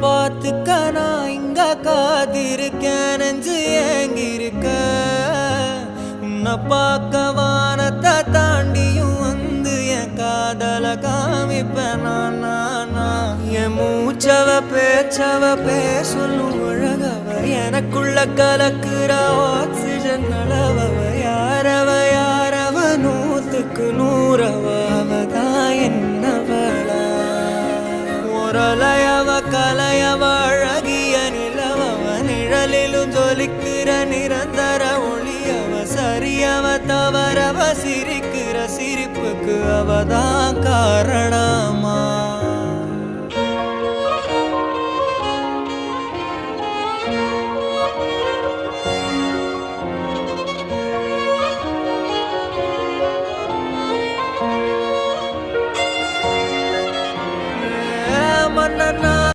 பார்த்துக்க நான் இங்க காத்திருக்கேன் நெஞ்சு ஏங்கிருக்க உன்னை பார்க்க வானத்தை தாண்டியும் வந்து என் காதல காமிப்பேன் என் மூச்சவ பேச்சவ பேசலும் அழகவ எனக்குள்ள கலக்குற ஆக்சிஜன் அளவவ யாரவ நூத்துக்கு நூறவ அவதான் என்னவளா ஒரலையவ கலையவ அழகிய நிலவவ நிழலிலும் ஜொலிக்கிற நிரந்தர ஒளியவ சரியவ தவறவ சிரிக்கிற சிரிப்புக்கு அவதான் காரணமா